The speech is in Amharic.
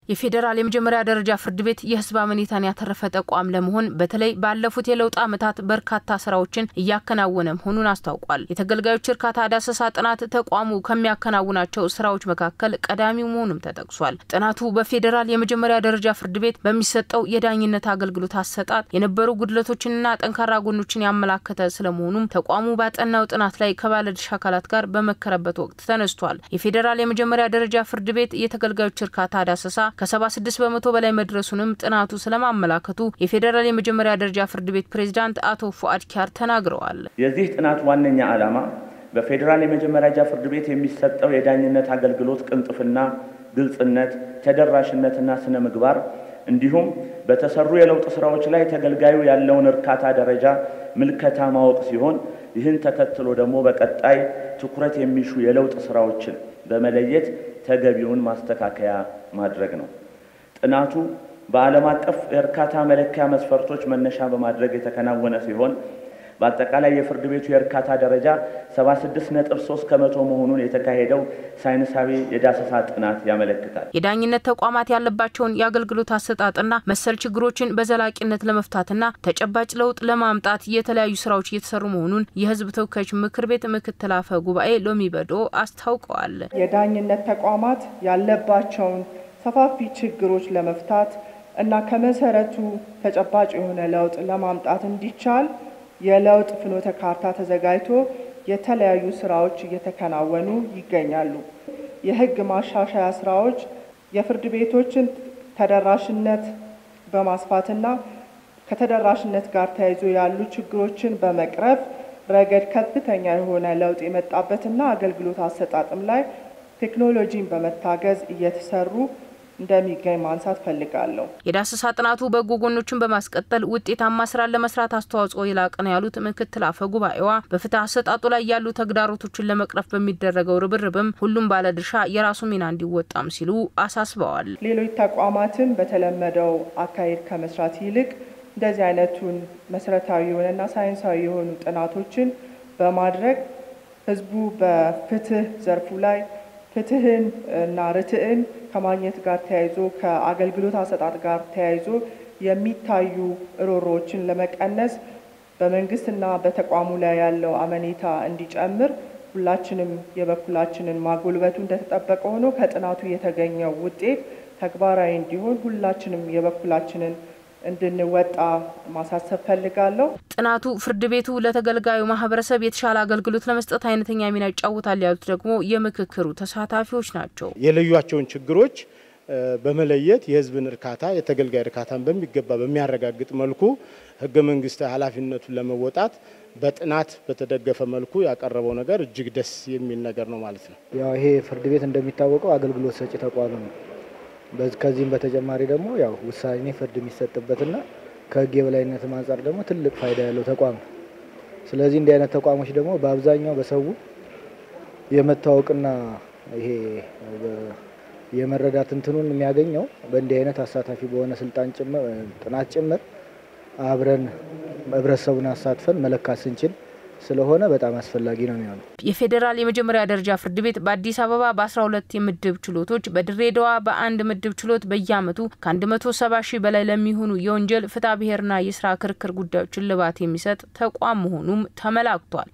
የፌደራል የመጀመሪያ ደረጃ ፍርድ ቤት የህዝብ አመኔታን ያተረፈ ተቋም ለመሆን በተለይ ባለፉት የለውጥ ዓመታት በርካታ ስራዎችን እያከናወነ መሆኑን አስታውቋል። የተገልጋዮች እርካታ ዳሰሳ ጥናት ተቋሙ ከሚያከናውናቸው ስራዎች መካከል ቀዳሚው መሆኑም ተጠቅሷል። ጥናቱ በፌደራል የመጀመሪያ ደረጃ ፍርድ ቤት በሚሰጠው የዳኝነት አገልግሎት አሰጣጥ የነበሩ ጉድለቶችንና ጠንካራ ጎኖችን ያመላከተ ስለመሆኑም ተቋሙ ባጠናው ጥናት ላይ ከባለድርሻ አካላት ጋር በመከረበት ወቅት ተነስቷል። የፌደራል የመጀመሪያ ደረጃ ፍርድ ቤት የተገልጋዮች እርካታ ዳሰሳ ከ76% በላይ መድረሱንም ጥናቱ ስለማመላከቱ የፌደራል የመጀመሪያ ደረጃ ፍርድ ቤት ፕሬዝዳንት አቶ ፉአድ ኪያር ተናግረዋል። የዚህ ጥናት ዋነኛ ዓላማ በፌደራል የመጀመሪያ ደረጃ ፍርድ ቤት የሚሰጠው የዳኝነት አገልግሎት ቅልጥፍና፣ ግልጽነት፣ ተደራሽነትና ስነ ምግባር እንዲሁም በተሰሩ የለውጥ ስራዎች ላይ ተገልጋዩ ያለውን እርካታ ደረጃ ምልከታ ማወቅ ሲሆን ይህን ተከትሎ ደግሞ በቀጣይ ትኩረት የሚሹ የለውጥ ስራዎችን በመለየት ተገቢውን ማስተካከያ ማድረግ ነው። ጥናቱ በዓለም አቀፍ የእርካታ መለኪያ መስፈርቶች መነሻ በማድረግ የተከናወነ ሲሆን በአጠቃላይ የፍርድ ቤቱ የእርካታ ደረጃ 76.3% መሆኑን የተካሄደው ሳይንሳዊ የዳሰሳ ጥናት ያመለክታል። የዳኝነት ተቋማት ያለባቸውን የአገልግሎት አሰጣጥና መሰል ችግሮችን በዘላቂነት ለመፍታትና ተጨባጭ ለውጥ ለማምጣት የተለያዩ ስራዎች እየተሰሩ መሆኑን የህዝብ ተወካዮች ምክር ቤት ምክትል አፈ ጉባኤ ሎሚ በዶ አስታውቀዋል። የዳኝነት ተቋማት ያለባቸውን ሰፋፊ ችግሮች ለመፍታት እና ከመሰረቱ ተጨባጭ የሆነ ለውጥ ለማምጣት እንዲቻል የለውጥ ፍኖተ ካርታ ተዘጋጅቶ የተለያዩ ስራዎች እየተከናወኑ ይገኛሉ። የህግ ማሻሻያ ስራዎች የፍርድ ቤቶችን ተደራሽነት በማስፋትና ከተደራሽነት ጋር ተያይዞ ያሉ ችግሮችን በመቅረፍ ረገድ ከፍተኛ የሆነ ለውጥ የመጣበትና አገልግሎት አሰጣጥም ላይ ቴክኖሎጂን በመታገዝ እየተሰሩ እንደሚገኝ ማንሳት ፈልጋለሁ። የዳሰሳ ጥናቱ በጎ ጎኖችን በማስቀጠል ውጤታማ ስራ ለመስራት አስተዋጽኦ የላቀ ነው ያሉት ምክትል አፈ ጉባኤዋ በፍትህ አሰጣጡ ላይ ያሉ ተግዳሮቶችን ለመቅረፍ በሚደረገው ርብርብም ሁሉም ባለድርሻ የራሱ ሚና እንዲወጣም ሲሉ አሳስበዋል። ሌሎች ተቋማትን በተለመደው አካሄድ ከመስራት ይልቅ እንደዚህ አይነቱን መሰረታዊ የሆነና ሳይንሳዊ የሆኑ ጥናቶችን በማድረግ ህዝቡ በፍትህ ዘርፉ ላይ ፍትህን እና ርትዕን ከማግኘት ጋር ተያይዞ ከአገልግሎት አሰጣጥ ጋር ተያይዞ የሚታዩ ሮሮዎችን ለመቀነስ በመንግስትና በተቋሙ ላይ ያለው አመኔታ እንዲጨምር ሁላችንም የበኩላችንን ማጎልበቱ እንደተጠበቀ ሆኖ ከጥናቱ የተገኘው ውጤት ተግባራዊ እንዲሆን ሁላችንም የበኩላችንን እንድንወጣ ማሳሰብ ፈልጋለሁ። ጥናቱ ፍርድ ቤቱ ለተገልጋዩ ማህበረሰብ የተሻለ አገልግሎት ለመስጠት አይነተኛ ሚና ይጫወታል ያሉት ደግሞ የምክክሩ ተሳታፊዎች ናቸው። የለዩዋቸውን ችግሮች በመለየት የህዝብን እርካታ የተገልጋይ እርካታን በሚገባ በሚያረጋግጥ መልኩ ህገ መንግስት ኃላፊነቱን ለመወጣት በጥናት በተደገፈ መልኩ ያቀረበው ነገር እጅግ ደስ የሚል ነገር ነው ማለት ነው። ያው ይሄ ፍርድ ቤት እንደሚታወቀው አገልግሎት ሰጪ ተቋም ነው። ከዚህም በተጨማሪ ደግሞ ያው ውሳኔ ፍርድ የሚሰጥበትና ከህግ የበላይነት አንፃር ደግሞ ትልቅ ፋይዳ ያለው ተቋም ነው። ስለዚህ እንዲህ አይነት ተቋሞች ደግሞ በአብዛኛው በሰው የመታወቅና ይሄ የመረዳት እንትኑን የሚያገኘው በእንዲህ አይነት አሳታፊ በሆነ ስልጣን ጭምር ጥናት ጭምር አብረን ህብረተሰቡን አሳትፈን መለካት ስንችል ስለሆነ በጣም አስፈላጊ ነው የሚሆነው። የፌደራል የመጀመሪያ ደረጃ ፍርድ ቤት በአዲስ አበባ በ12 የምድብ ችሎቶች በድሬዳዋ በአንድ ምድብ ችሎት በየአመቱ ከ170,000 በላይ ለሚሆኑ የወንጀል ፍትሐ ብሔርና የሥራ ክርክር ጉዳዮችን ልባት የሚሰጥ ተቋም መሆኑም ተመላክቷል።